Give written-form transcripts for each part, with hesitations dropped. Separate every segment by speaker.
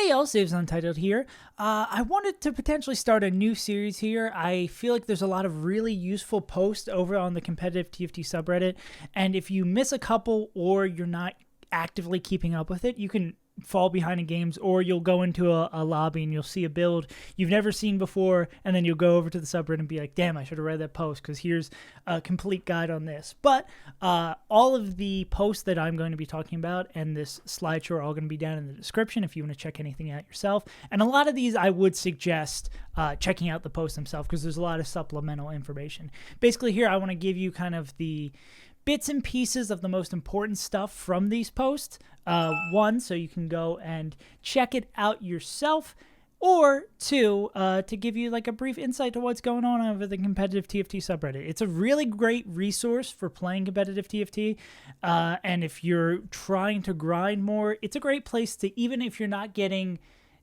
Speaker 1: Hey y'all, Saves Untitled here. I wanted to potentially start a new series here. I feel like there's a lot of really useful posts over on the competitiveTFT subreddit, and if you miss a couple or you're not actively keeping up with it, you can fall behind in games, or you'll go into a lobby and you'll see a build you've never seen before, and then you'll go over to the subreddit and be like, damn, I should have read that post because here's a complete guide on this. But all of the posts that I'm going to be talking about and this slideshow are all going to be down in the description if you want to check anything out yourself. And a lot of these I would suggest checking out the posts themselves because there's a lot of supplemental information. Basically here I want to give you kind of the bits and pieces of the most important stuff from these posts. One, so you can go and check it out yourself, or two, to give you like a brief insight to what's going on over the competitiveTFT subreddit. It's a really great resource for playing competitiveTFT, and if you're trying to grind more, it's a great place to, even if you're not getting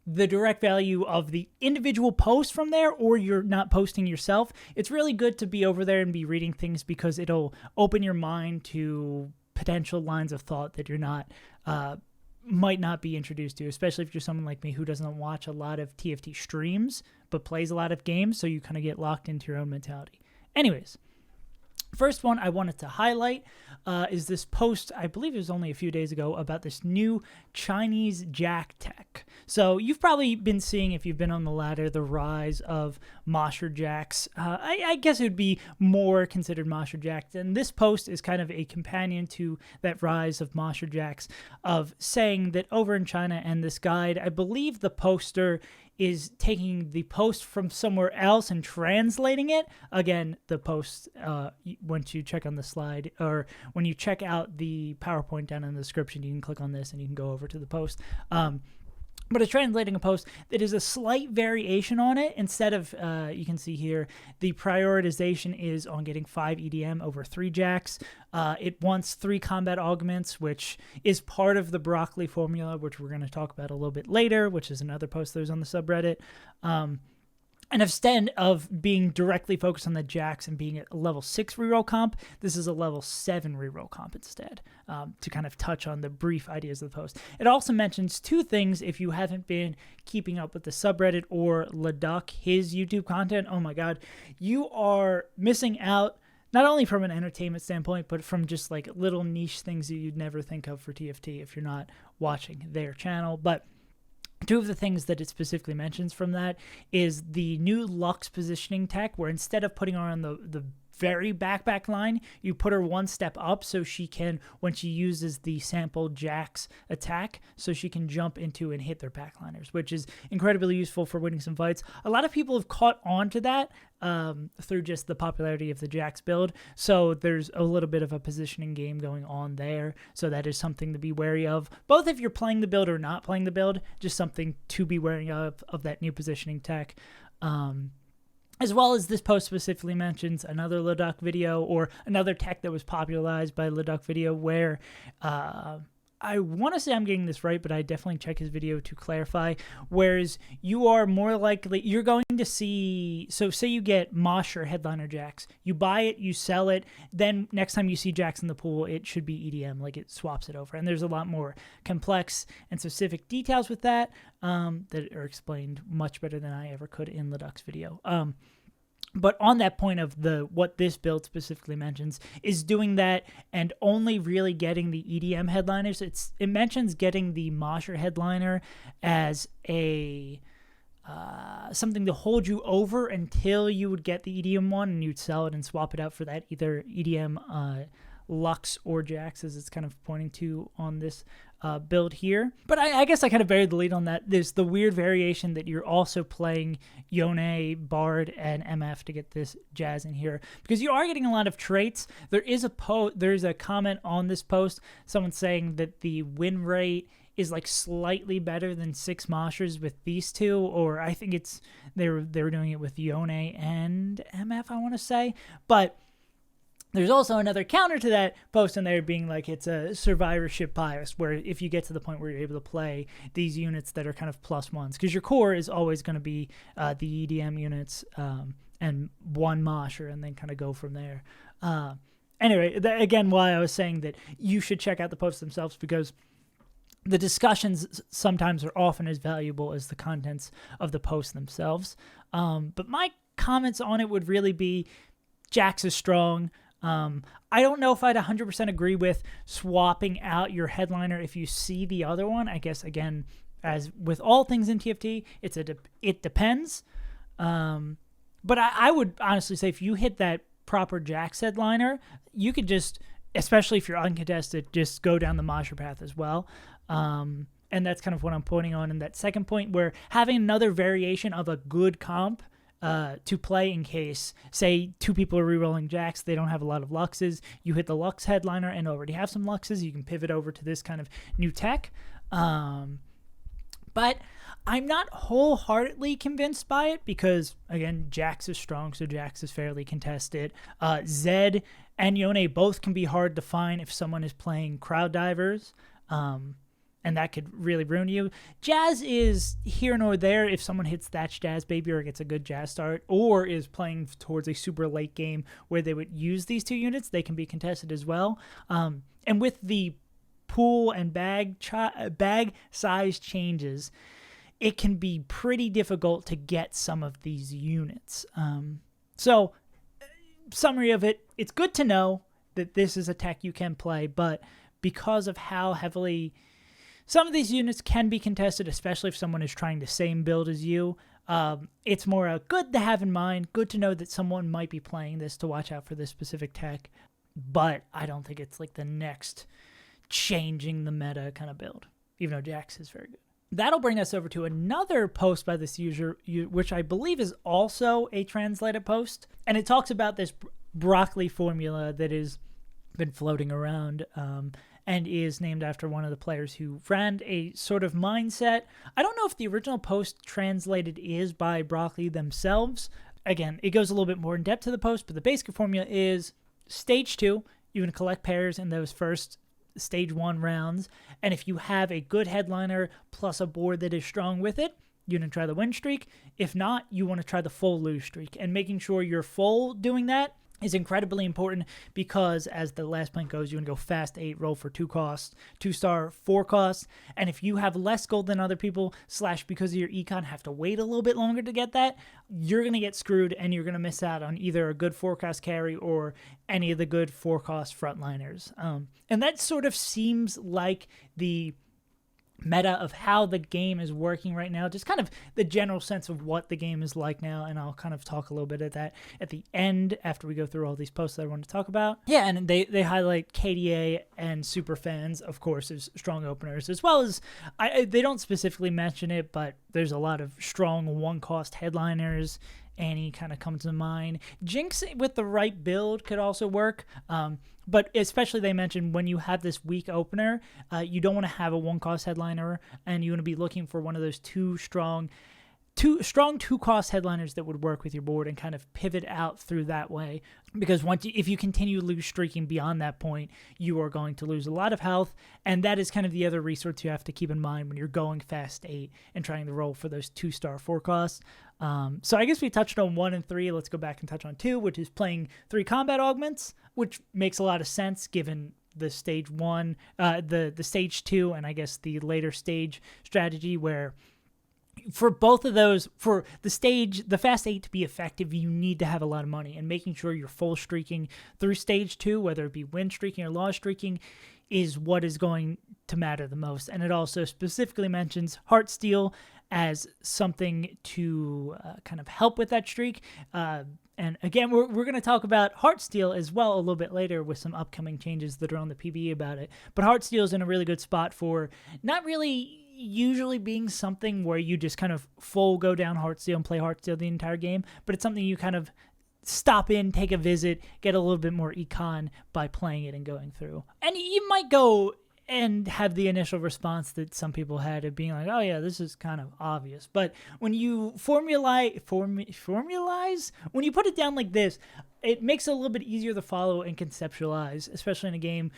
Speaker 1: the direct value of the individual post from there, or you're not posting yourself, it's really good to be over there and be reading things because it'll open your mind to potential lines of thought that you're not, might not be introduced to, especially if you're someone like me who doesn't watch a lot of TFT streams, but plays a lot of games, so you kind of get locked into your own mentality. Anyways, first one I wanted to highlight is this post, I believe it was only a few days ago, about this new Chinese Jax Tech. So you've probably been seeing, if you've been on the ladder, the rise of Mosher Jax. I guess it would be more considered Mosher Jax. And this post is kind of a companion to that rise of Mosher Jax, of saying that over in China, and this guide, I believe the poster is taking the post from somewhere else and translating it. Again, the post, once you check on the slide, or when you check out the PowerPoint down in the description, you can click on this and you can go over to the post. But it's translating a post that is a slight variation on it. Instead of, you can see here, the prioritization is on getting 5 EDM over 3 Jax. It wants 3 combat augments, which is part of the broccoli formula, which we're going to talk about a little bit later, which is another post that was on the subreddit. And instead of being directly focused on the Jax and being a level 6 reroll comp, this is a level 7 reroll comp instead, to kind of touch on the brief ideas of the post. It also mentions 2 things if you haven't been keeping up with the subreddit or Leduc, his YouTube content. Oh my god, you are missing out, not only from an entertainment standpoint, but from just like little niche things that you'd never think of for TFT if you're not watching their channel. But 2 of the things that it specifically mentions from that is the new Lux positioning tech, where instead of putting her on the very back line, you put her 1 step up so she can, when she uses the sample Jax attack, so she can jump into and hit their backliners, which is incredibly useful for winning some fights. A lot of people have caught on to that through just the popularity of the Jax build, so there's a little bit of a positioning game going on there, so that is something to be wary of, both if you're playing the build or not playing the build, just something to be wary of that new positioning tech. As well as this post specifically mentions another Leduc video, or another tech that was popularized by Leduc video, where I want to say I'm getting this right, but I definitely check his video to clarify. Whereas you are more likely, you're going to see, so say you get Mosher Headliner Jax, you buy it, you sell it, then next time you see Jax in the pool, it should be EDM, like it swaps it over. And there's a lot more complex and specific details with that that are explained much better than I ever could in Leduc's video. But on that point of what this build specifically mentions is doing that and only really getting the EDM headliners. It mentions getting the Mosher headliner as a something to hold you over until you would get the EDM one, and you'd sell it and swap it out for that either EDM Lux or Jax, as it's kind of pointing to on this build here. But I guess I kind of buried the lead on that. There's the weird variation that you're also playing Yone, Bard, and MF to get this Jazz in here, because you are getting a lot of traits. There's a comment on this post, someone saying that the win rate is like slightly better than 6 Moshers with these 2, or I think it's they were doing it with Yone and MF, I want to say. But there's also another counter to that post in there being like it's a survivorship bias, where if you get to the point where you're able to play these units that are kind of +1s, because your core is always going to be the EDM units and 1 Mosher, and then kind of go from there. Anyway, again, why I was saying that you should check out the posts themselves, because the discussions sometimes are often as valuable as the contents of the posts themselves. But my comments on it would really be Jax is strong. I don't know if I'd 100% agree with swapping out your headliner if you see the other one. I guess, again, as with all things in TFT, it depends. But I would honestly say if you hit that proper Jax headliner, you could just, especially if you're uncontested, just go down the Masher path as well. And that's kind of what I'm pointing on in that second point, where having another variation of a good comp to play in case, say, two people are rerolling Jax, they don't have a lot of Luxes, you hit the Lux headliner and already have some Luxes, you can pivot over to this kind of new tech. But I'm not wholeheartedly convinced by it because, again, Jax is strong, so Jax is fairly contested. Zed and Yone both can be hard to find if someone is playing crowd divers, and that could really ruin you. Jazz is here nor there if someone hits Thatch Jazz Baby or gets a good Jazz start, or is playing towards a super late game where they would use these two units. They can be contested as well. And with the pool and bag size changes, it can be pretty difficult to get some of these units. So, summary of it, it's good to know that this is a tech you can play, but because of how heavily some of these units can be contested, especially if someone is trying the same build as you, it's more good to have in mind, good to know that someone might be playing this to watch out for this specific tech, but I don't think it's like the next changing the meta kind of build, even though Jax is very good. That'll bring us over to another post by this user, which I believe is also a translated post, and it talks about this broccoli formula that has been floating around, and is named after one of the players who ran a sort of mindset. I don't know if the original post translated is by Broccoli themselves. Again, it goes a little bit more in depth to the post, but the basic formula is stage 2, you can collect pairs in those first stage 1 rounds, and if you have a good headliner plus a board that is strong with it, you can try the win streak. If not, you want to try the full lose streak, and making sure you're full doing that is incredibly important because, as the last point goes, you can go fast 8, roll for 2 costs, 2-star 4 costs, and if you have less gold than other people, / because of your econ have to wait a little bit longer to get that, you're going to get screwed and you're going to miss out on either a good 4-cost carry or any of the good 4-cost frontliners. And that sort of seems like the meta of how the game is working right now, just kind of the general sense of what the game is like now, and I'll kind of talk a little bit of that at the end after we go through all these posts that I want to talk about. Yeah, and they highlight KDA and super fans, of course, as strong openers, as well as, they don't specifically mention it, but there's a lot of strong 1-cost headliners. Annie kind of comes to mind. Jinx with the right build could also work, but especially they mentioned when you have this weak opener, you don't want to have a 1-cost headliner, and you want to be looking for one of those two strong 2-cost headliners that would work with your board and kind of pivot out through that way. Because if you continue lose streaking beyond that point, you are going to lose a lot of health, and that is kind of the other resource you have to keep in mind when you're going fast 8 and trying to roll for those 2-star 4 costs. So I guess we touched on 1 and 3. Let's go back and touch on 2, which is playing 3 combat augments, which makes a lot of sense given the stage 1, the stage 2, and I guess the later stage strategy, where for both of those, for the fast 8 to be effective, you need to have a lot of money, and making sure you're full streaking through stage 2, whether it be win streaking or loss streaking, is what is going to matter the most. And it also specifically mentions Heartsteel as something to kind of help with that streak. And again, we're going to talk about Heartsteel as well a little bit later with some upcoming changes that are on the PBE about it. But Heartsteel is in a really good spot for not really usually being something where you just kind of full go down Heartsteel and play Heartsteel the entire game, but it's something you kind of stop in, take a visit, get a little bit more econ by playing it and going through. And you might go and have the initial response that some people had of being like, oh yeah, this is kind of obvious. But when you formalize, when you put it down like this, it makes it a little bit easier to follow and conceptualize, especially in a game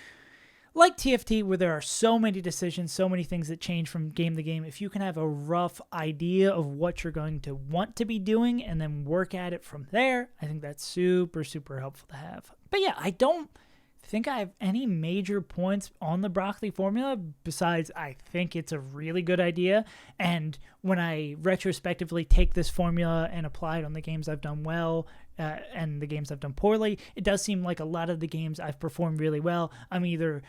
Speaker 1: like TFT, where there are so many decisions, so many things that change from game to game. If you can have a rough idea of what you're going to want to be doing and then work at it from there, I think that's super, super helpful to have. But yeah, I don't think I have any major points on the broccoli formula besides I think it's a really good idea. And when I retrospectively take this formula and apply it on the games I've done well and the games I've done poorly, it does seem like a lot of the games I've performed really well, I'm either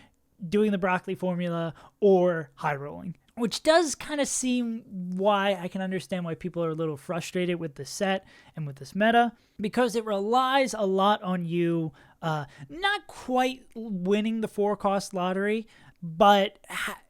Speaker 1: doing the broccoli formula or high rolling, which does kind of seem why I can understand why people are a little frustrated with the set and with this meta, because it relies a lot on you not quite winning the 4-cost lottery, but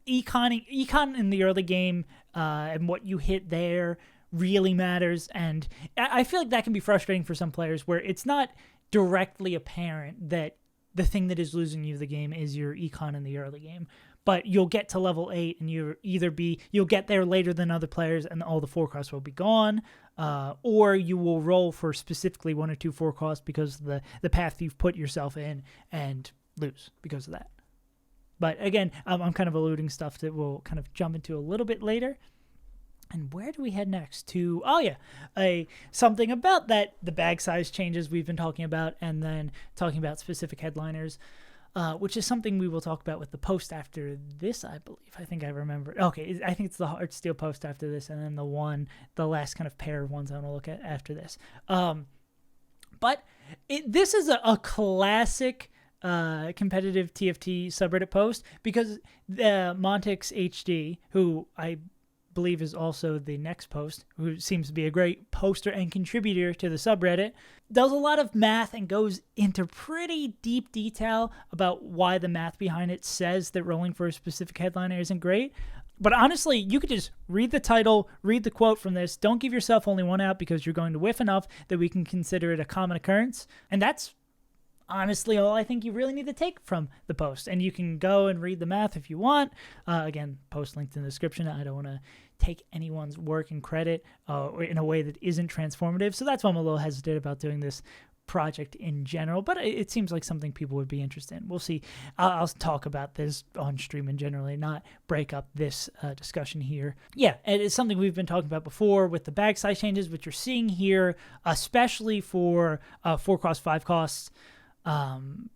Speaker 1: econ in the early game and what you hit there really matters. And I feel like that can be frustrating for some players where it's not directly apparent that the thing that is losing you the game is your econ in the early game. But you'll get to level 8 and you'll get there later than other players and all the 4-costs will be gone, or you will roll for specifically 1 or 2 4-costs because of the path you've put yourself in and lose because of that. But again, I'm kind of alluding stuff that we'll kind of jump into a little bit later. And where do we head next to? Oh yeah, something about that, the bag size changes we've been talking about, and then talking about specific headliners, which is something we will talk about with the post after this, I believe. I think I remember. Okay, I think it's the Heartsteel post after this, and then the last kind of pair of ones I want to look at after this. But this is a classic competitive TFT subreddit post, because Montix HD, who I believe is also the next post, who seems to be a great poster and contributor to the subreddit, does a lot of math and goes into pretty deep detail about why the math behind it says that rolling for a specific headliner isn't great. But honestly, you could just read the title, read the quote from this. Don't give yourself only one out, because you're going to whiff enough that we can consider it a common occurrence. And that's honestly all I think you really need to take from the post. And you can go and read the math if you want. Again, post linked in the description. I don't want to take anyone's work and credit in a way that isn't transformative. So that's why I'm a little hesitant about doing this project in general. But it seems like something people would be interested in. We'll see. I'll talk about this on stream and generally not break up this discussion here. Yeah, it's something we've been talking about before with the bag size changes, which you're seeing here, especially for 4-cost, 5-costs.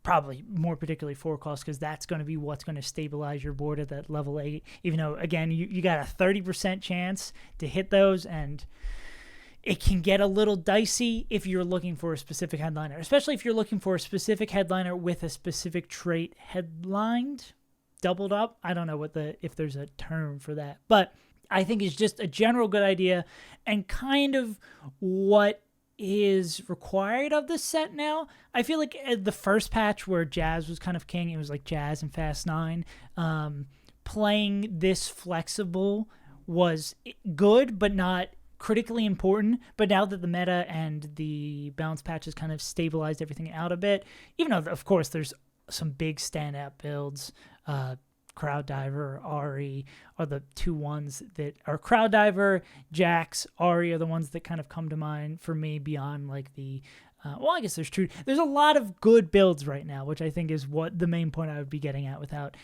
Speaker 1: Probably more particularly 4-costs, because that's going to be what's going to stabilize your board at that level 8, even though again you got a 30% chance to hit those, and it can get a little dicey if you're looking for a specific headliner, especially if you're looking for a specific headliner with a specific trait headlined, doubled up. I don't know if there's a term for that, but I think it's just a general good idea and kind of what is required of this set now. I feel like the first patch where Jazz was kind of king, it was like Jazz and Fast 9. Playing this flexible was good, but not critically important. But now that the meta and the balance patch has kind of stabilized everything out a bit, even though, of course, there's some big standout builds, Crowd Diver, Ahri are the two ones that are Crowd Diver, Jax, Ahri are the ones that kind of come to mind for me beyond like the, I guess there's a lot of good builds right now, which I think is what the main point I would be getting at without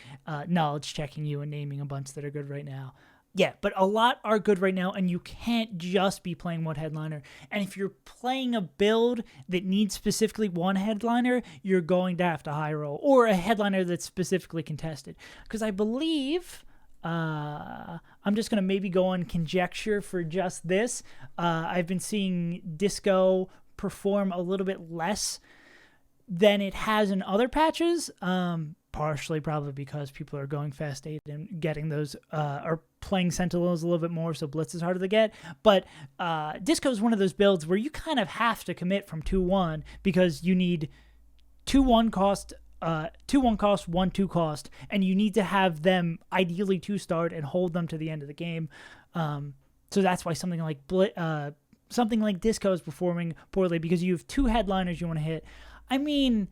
Speaker 1: knowledge checking you and naming a bunch that are good right now. Yeah, but a lot are good right now, and you can't just be playing one headliner. And if you're playing a build that needs specifically one headliner, you're going to have to high roll, or a headliner that's specifically contested. Because I believe, I'm just going to maybe go on conjecture for just this. I've been seeing Disco perform a little bit less than it has in other patches. Partially probably because people are going fast 8 and getting those, are playing Sentinels a little bit more, so Blitz is harder to get. But Disco is one of those builds where you kind of have to commit from 2-1, because you need 2 1-cost, 2 1-cost, 1 2-cost, and you need to have them ideally 2-starred and hold them to the end of the game. So that's why something like Disco is performing poorly, because you have 2 headliners you want to hit. I mean,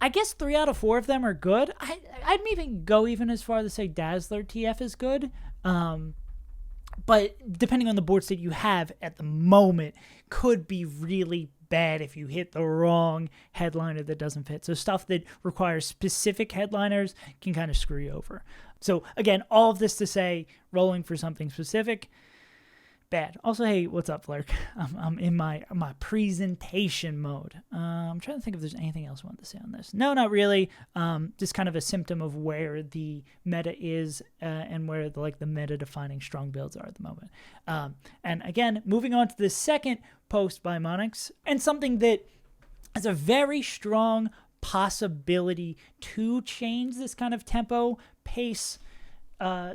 Speaker 1: I guess 3 out of 4 of them are good. I'd even go as far as to say Dazzler TF is good. But depending on the board state you have at the moment, could be really bad if you hit the wrong headliner that doesn't fit. So stuff that requires specific headliners can kind of screw you over. So again, all of this to say, rolling for something specific bad. Also, hey, what's up, Lurk? I'm in my presentation mode. I'm trying to think if there's anything else I want to say on this. No, not really. Just kind of a symptom of where the meta is and where the meta defining strong builds are at the moment. And again, moving on to the second post by Monix, and something that has a very strong possibility to change this kind of tempo, pace,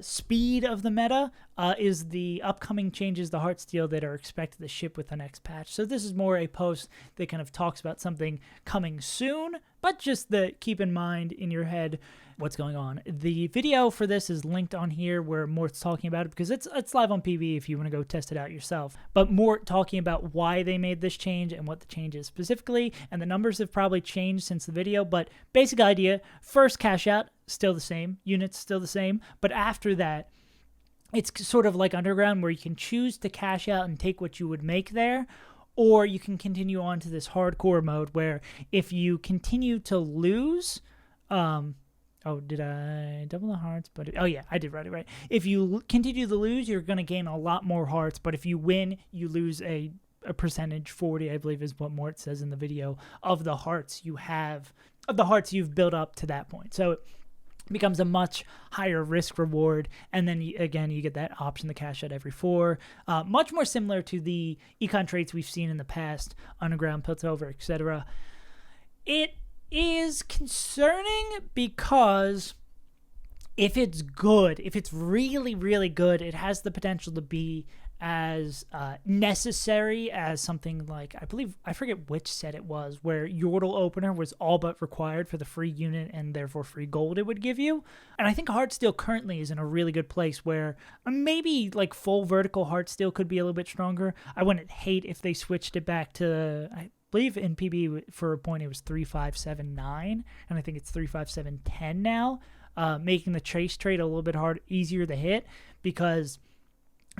Speaker 1: speed of the meta is the upcoming changes, the Heartsteel, that are expected to ship with the next patch. So this is more a post that kind of talks about something coming soon, but just keep in mind in your head what's going on. The video for this is linked on here where Mort's talking about it, because it's live on PB if you want to go test it out yourself. But Mort talking about why they made this change and what the change is specifically, and the numbers have probably changed since the video, but basic idea, first cash out, still the same, units still the same, but after that, it's sort of like Underground, where you can choose to cash out and take what you would make there, or you can continue on to this hardcore mode where if you continue to lose, oh, did I double the hearts? But oh yeah, I did right. If you continue to lose, you're going to gain a lot more hearts, but if you win, you lose a percentage, 40, I believe is what Mort says in the video, of the hearts you have, of the hearts you've built up to that point. So becomes a much higher risk reward, and then again you get that option to cash out every 4, much more similar to the econ traits we've seen in the past, Underground, Piltover, etc. It is concerning because if it's good, if it's really good, it has the potential to be as necessary as something like, I forget which set it was, where Yordle opener was all but required for the free unit and therefore free gold it would give you. And I think Heartsteel currently is in a really good place where maybe like full vertical Heartsteel could be a little bit stronger. I wouldn't hate if they switched it back to, I believe in PB for a point it was 3.579, and I think it's 3.5710 now, making the chase trade a little bit easier to hit, because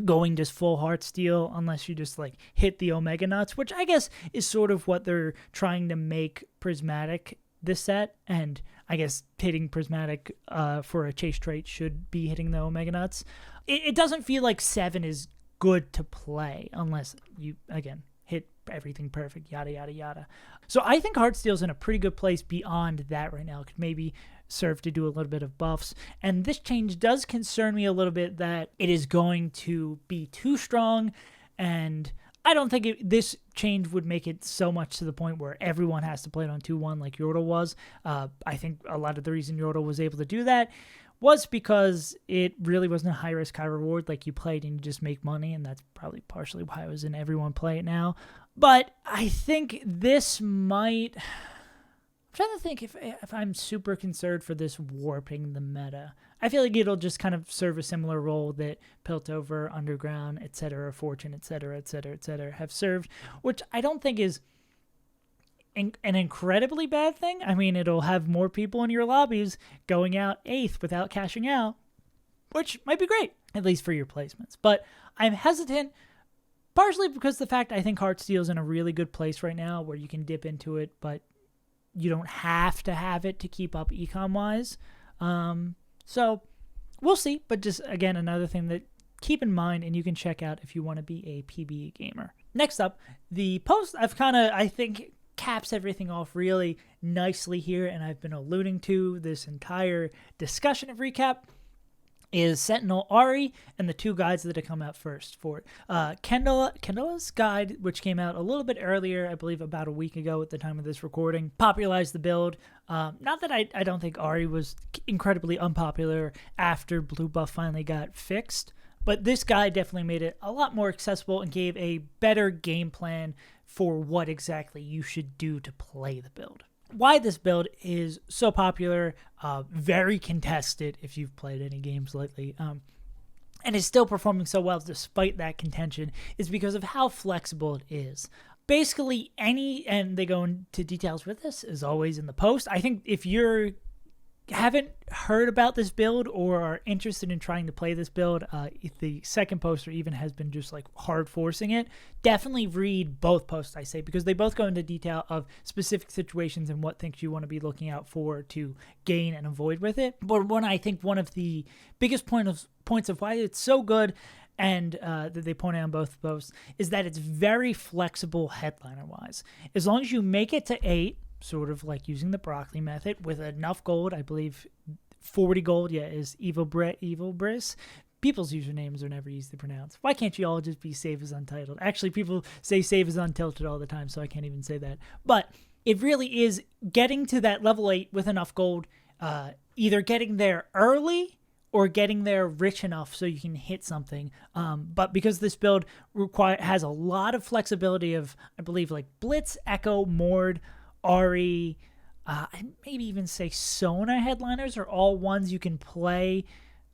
Speaker 1: going just full Heartsteel, unless you just like hit the Omega Nuts, which I guess is sort of what they're trying to make Prismatic this set, and I guess hitting Prismatic for a chase trait should be hitting the Omega Nuts. It doesn't feel like 7 is good to play unless you, again, hit everything perfect, yada, yada, yada. So I think Heartsteel's in a pretty good place beyond that right now. It could maybe serve to do a little bit of buffs. And this change does concern me a little bit that it is going to be too strong, and I don't think this change would make it so much to the point where everyone has to play it on 2-1 like Yordle was. I think a lot of the reason Yordle was able to do that was because it really wasn't a high risk, high reward. Like, you played and you just make money, and that's probably partially why I was in everyone play it now. But I think this might... I'm trying to think if I'm super concerned for this warping the meta. I feel like it'll just kind of serve a similar role that Piltover, Underground, etc., Fortune, etc., have served, which I don't think is an incredibly bad thing. I mean, it'll have more people in your lobbies going out 8th without cashing out, which might be great, at least for your placements. But I'm hesitant, partially because the fact I think Heartsteel's in a really good place right now where you can dip into it, but you don't have to have it to keep up econ-wise. So we'll see, but just, again, another thing that keep in mind and you can check out if you want to be a PB gamer. Next up, the post I think caps everything off really nicely here, and I've been alluding to this entire discussion of recap, is Sentinel Ahri and the 2 guides that have come out first for it. Kendall's guide, which came out a little bit earlier, I believe about a week ago at the time of this recording, popularized the build. Not that I don't think Ahri was incredibly unpopular after blue buff finally got fixed, but this guide definitely made it a lot more accessible and gave a better game plan for what exactly you should do to play the build. Why this build is so popular, very contested if you've played any games lately, and is still performing so well despite that contention, is because of how flexible it is. Basically and they go into details with this, as always, in the post. I think if you haven't heard about this build or are interested in trying to play this build, if the second poster even has been just like hard forcing it, definitely read both posts, I say, because they both go into detail of specific situations and what things you want to be looking out for to gain and avoid with it. But I think one of the biggest points of why it's so good and that they point out on both posts, is that it's very flexible headliner-wise. As long as you make it to 8, sort of like using the broccoli method, with enough gold, I believe 40 gold, is Evil Briss. People's usernames are never easy to pronounce. Why can't you all just be Save as Untitled? Actually, people say Save as Untilted all the time, so I can't even say that. But it really is getting to that level 8 with enough gold, either getting there early or getting there rich enough so you can hit something. But because this build has a lot of flexibility of, I believe, like Blitz, Echo, Mord, Ahri, and maybe even say Sona headliners are all ones you can play.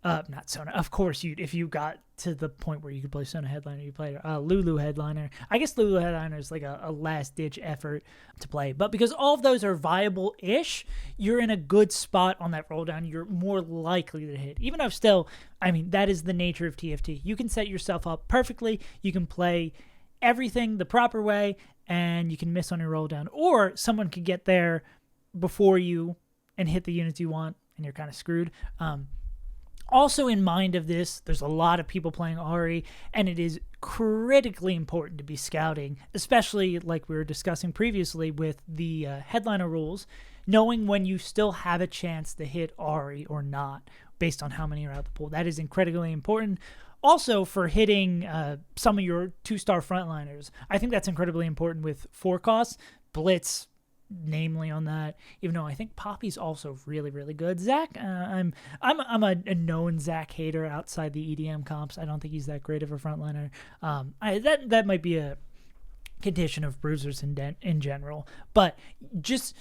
Speaker 1: Not Sona. Of course, if you got to the point where you could play Sona headliner, you played Lulu headliner. I guess Lulu headliner is like a last-ditch effort to play. But because all of those are viable-ish, you're in a good spot on that roll down. You're more likely to hit. Even though still, I mean, that is the nature of TFT. You can set yourself up perfectly. You can play everything the proper way, and you can miss on your roll down. Or someone could get there before you and hit the units you want, and you're kind of screwed. Also in mind of this, there's a lot of people playing Ahri, and it is critically important to be scouting, especially like we were discussing previously with the headliner rules, knowing when you still have a chance to hit Ahri or not, based on how many are out the pool. That is incredibly important. Also for hitting some of your 2-star frontliners. I think that's incredibly important with 4 costs. Blitz, namely on that, even though I think Poppy's also really, really good. Zach, I'm a known Zach hater outside the EDM comps. I don't think he's that great of a frontliner. That might be a condition of bruisers in general. But just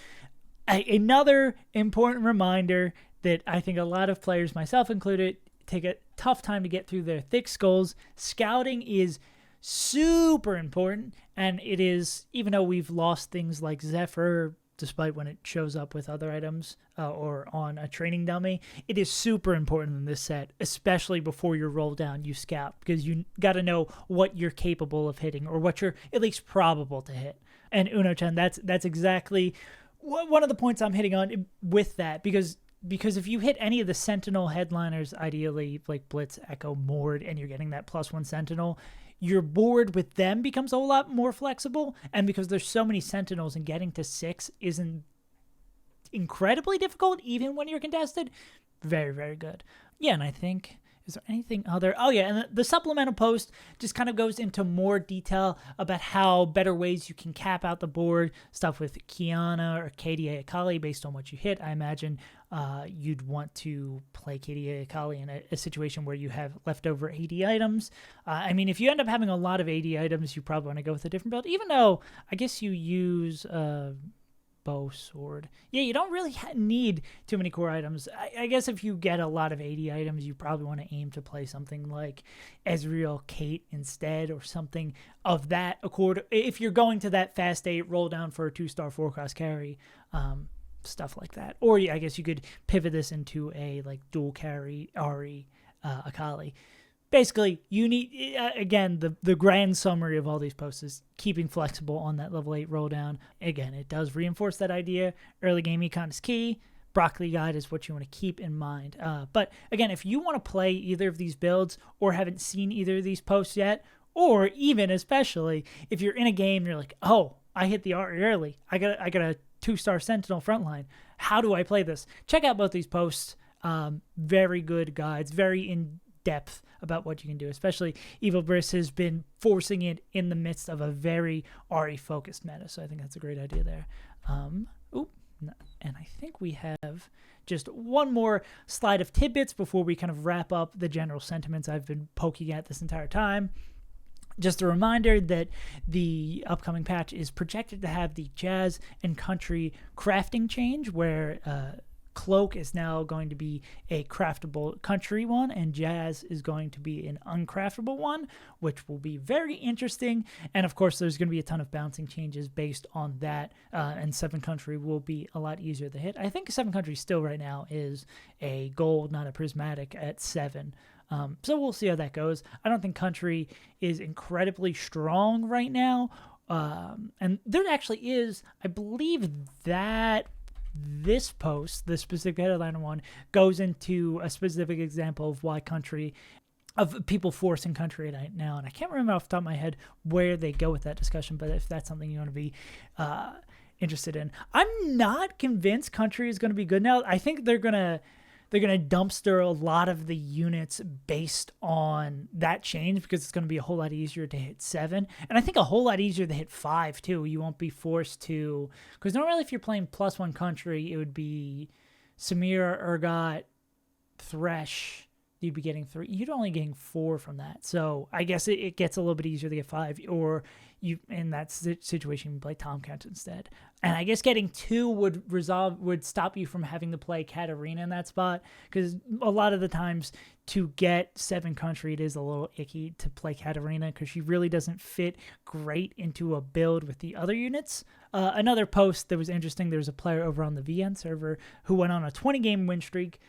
Speaker 1: another important reminder that I think a lot of players, myself included, take a tough time to get through their thick skulls. Scouting is super important, and it is, even though we've lost things like Zephyr, despite when it shows up with other items or on a training dummy, it is super important in this set, especially before your roll down, you scout, because you got to know what you're capable of hitting or what you're at least probable to hit. And Uno-chan, that's exactly one of the points I'm hitting on with that, because if you hit any of the Sentinel headliners, ideally like Blitz, Echo, Mord, and you're getting that +1 Sentinel, your board with them becomes a lot more flexible. And because there's so many Sentinels and getting to 6 isn't incredibly difficult, even when you're contested, very, very good. Yeah, and I think, is there anything other? Oh, yeah, and the supplemental post just kind of goes into more detail about how better ways you can cap out the board, stuff with Kiana or KDA Akali based on what you hit. I imagine you'd want to play KDA Akali in a situation where you have leftover 80 items. I mean, if you end up having a lot of 80 items, you probably want to go with a different build, even though I guess you use bow, sword. Yeah, you don't really need too many core items. I guess if you get a lot of 80 items, you probably want to aim to play something like Ezreal Kate instead, or something of that accord. If you're going to that fast 8 roll down for a 2-star 4-cost carry, stuff like that. Or I guess you could pivot this into a like dual carry Ahri Akali. Basically, you need, again, the grand summary of all these posts is keeping flexible on that level 8 roll down. Again, it does reinforce that idea. Early game econ is key. Broccoli guide is what you want to keep in mind. But again, if you want to play either of these builds or haven't seen either of these posts yet, or even especially if you're in a game and you're like, oh, I hit the Ahri early. I got a 2-star Sentinel frontline. How do I play this? Check out both these posts. Very good guides, very in-depth about what you can do, especially Evil Briss has been forcing it in the midst of a very Ahri-focused meta, so I think that's a great idea there. And I think we have just one more slide of tidbits before we kind of wrap up the general sentiments I've been poking at this entire time. Just a reminder that the upcoming patch is projected to have the Jazz and Country crafting change, where Cloak is now going to be a craftable country one, and Jazz is going to be an uncraftable one, which will be very interesting. And of course, there's going to be a ton of bouncing changes based on that, and 7 Country will be a lot easier to hit. I think 7 Country still right now is a gold, not a prismatic, at 7. So we'll see how that goes. I don't think Country is incredibly strong right now. And there actually is, I believe that this post, the specific headliner one, goes into a specific example of why Country of people forcing country right now. And I can't remember off the top of my head where they go with that discussion, but if that's something you want to be interested in. I'm not convinced country is going to be good now. I think they're going to dumpster a lot of the units based on that change because it's going to be a whole lot easier to hit 7. And I think a whole lot easier to hit 5 too. You won't be forced to, because normally if you're playing +1 country, it would be Samir, Urgot, Thresh. You'd be getting 3. You'd only getting 4 from that. So I guess it gets a little bit easier to get 5, or you in that situation you play Tomcat instead. And I guess getting 2 would stop you from having to play Katarina in that spot, because a lot of the times to get 7 country, it is a little icky to play Katarina because she really doesn't fit great into a build with the other units. Another post that was interesting, there's a player over on the VN server who went on a 20-game win streak.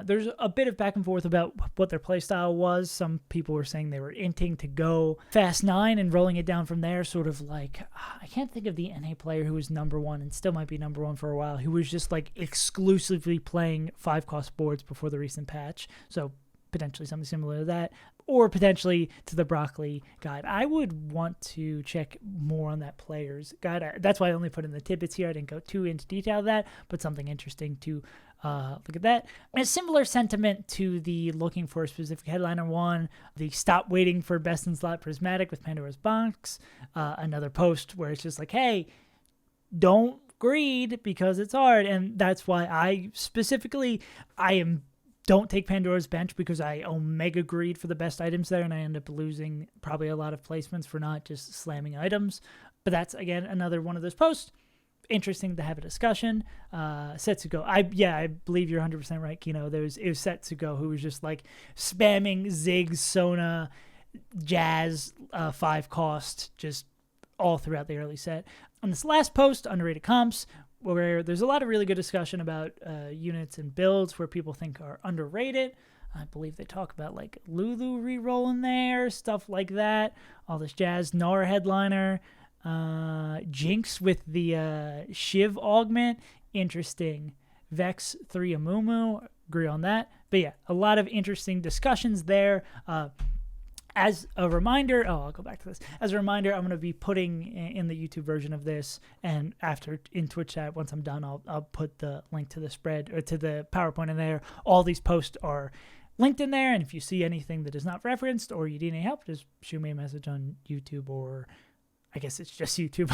Speaker 1: There's a bit of back and forth about what their playstyle was. Some people were saying they were inting to go fast 9 and rolling it down from there, sort of like, I can't think of the NA player who was #1 and still might be #1 for a while, who was just like exclusively playing 5-cost boards before the recent patch. So potentially something similar to that, or potentially to the Broccoli guide. I would want to check more on that player's guide. That's why I only put in the tidbits here. I didn't go too into detail of that, but something interesting to look at that. And a similar sentiment to the looking for a specific headliner one, the stop waiting for best in slot prismatic with Pandora's Box. Another post where it's just like, hey, don't greed because it's hard. And that's why I specifically, don't take Pandora's Bench because I omega greed for the best items there, and I end up losing probably a lot of placements for not just slamming items. But that's, again, another one of those posts. Interesting to have a discussion. Setsugo, I believe you're 100% right, Kino. It was Setsugo who was just like spamming Ziggs, Sona, Jazz, 5-cost, just all throughout the early set. On this last post, underrated comps, where there's a lot of really good discussion about units and builds where people think are underrated. I believe they talk about like Lulu reroll in there, stuff like that. All this jazz. Nara headliner. Jinx with the Shiv augment. Interesting. Vex 3 Amumu. Agree on that. But yeah, a lot of interesting discussions there. As a reminder, I'll go back to this. As a reminder, I'm going to be putting in the YouTube version of this, and after in Twitch chat, once I'm done, I'll put the link to the spread or to the PowerPoint in there. All these posts are linked in there, and if you see anything that is not referenced or you need any help, just shoot me a message on YouTube, or I guess it's just YouTube.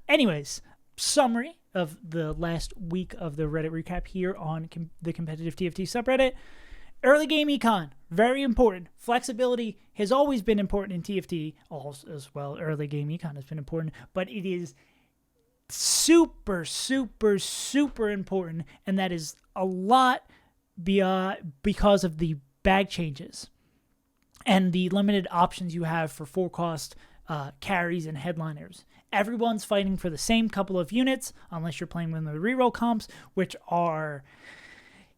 Speaker 1: Anyways, summary of the last week of the Reddit recap here on the competitive TFT subreddit. Early game econ, very important. Flexibility has always been important in TFT as well. Early game econ has been important, but it is super, super, super important, and that is a lot because of the bag changes and the limited options you have for 4-cost carries and headliners. Everyone's fighting for the same couple of units, unless you're playing with the reroll comps, which are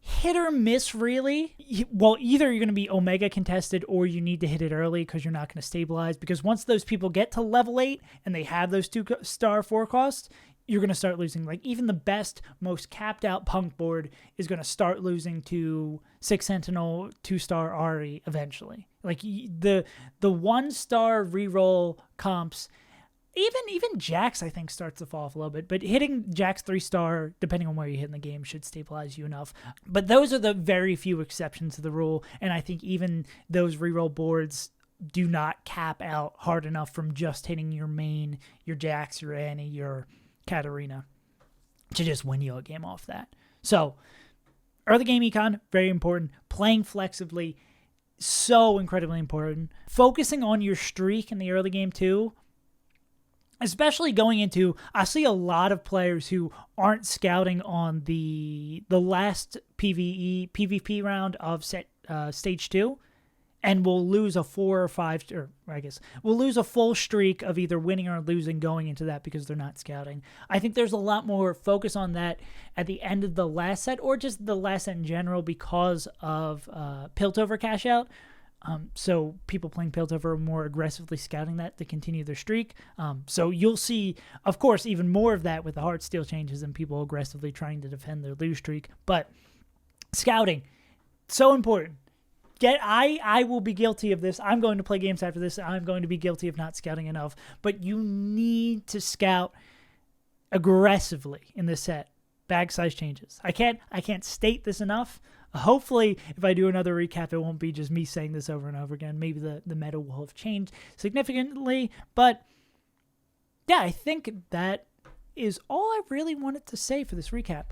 Speaker 1: hit or miss, really. Well, either you're going to be omega contested or you need to hit it early because you're not going to stabilize, because once those people get to level 8 and they have those 2-star 4-costs, you're going to start losing. Like, even the best, most capped out punk board is going to start losing to 6 Sentinel 2-star Ahri eventually. Like, the 1-star reroll comps, even Jax, I think, starts to fall off a little bit, but hitting Jax 3-star, depending on where you hit in the game, should stabilize you enough. But those are the very few exceptions to the rule, and I think even those reroll boards do not cap out hard enough from just hitting your main, your Jax, your Annie, your Katarina, to just win you a game off that. So, early game econ, very important. Playing flexibly, so incredibly important. Focusing on your streak in the early game too, especially going into, I see a lot of players who aren't scouting on the last PvP round of stage 2, and will lose a 4 or 5, or I guess will lose a full streak of either winning or losing going into that because they're not scouting. I think there's a lot more focus on that at the end of the last set, or just the last set in general, because of Piltover cash out. So people playing Piltover are more aggressively scouting that to continue their streak. So you'll see, of course, even more of that with the Heartsteel changes and people aggressively trying to defend their lose streak. But scouting, so important. I will be guilty of this. I'm going to play games after this. I'm going to be guilty of not scouting enough. But you need to scout aggressively in this set. Bag size changes. I can't state this enough. Hopefully, if I do another recap, it won't be just me saying this over and over again. Maybe the meta will have changed significantly. But yeah, I think that is all I really wanted to say for this recap.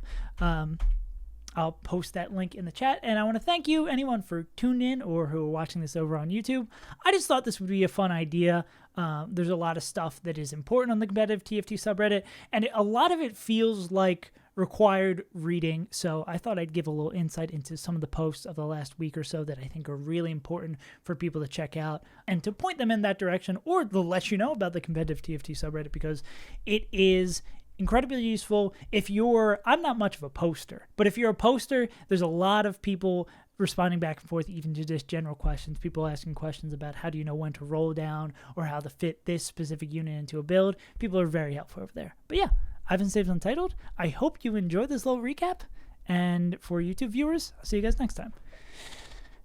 Speaker 1: I'll post that link in the chat, and I want to thank you, anyone, for tuning in or who are watching this over on YouTube. I just thought this would be a fun idea. There's a lot of stuff that is important on the competitive TFT subreddit, and a lot of it feels like required reading, so I thought I'd give a little insight into some of the posts of the last week or so that I think are really important for people to check out and to point them in that direction, or to let you know about the competitive TFT subreddit, because it is incredibly useful. I'm not much of a poster, but if you're a poster, there's a lot of people responding back and forth, even to just general questions, people asking questions about how do you know when to roll down or how to fit this specific unit into a build. People are very helpful over there. But yeah, I've been Saved Untitled. I hope you enjoyed this little recap, and for YouTube viewers, I'll see you guys next time.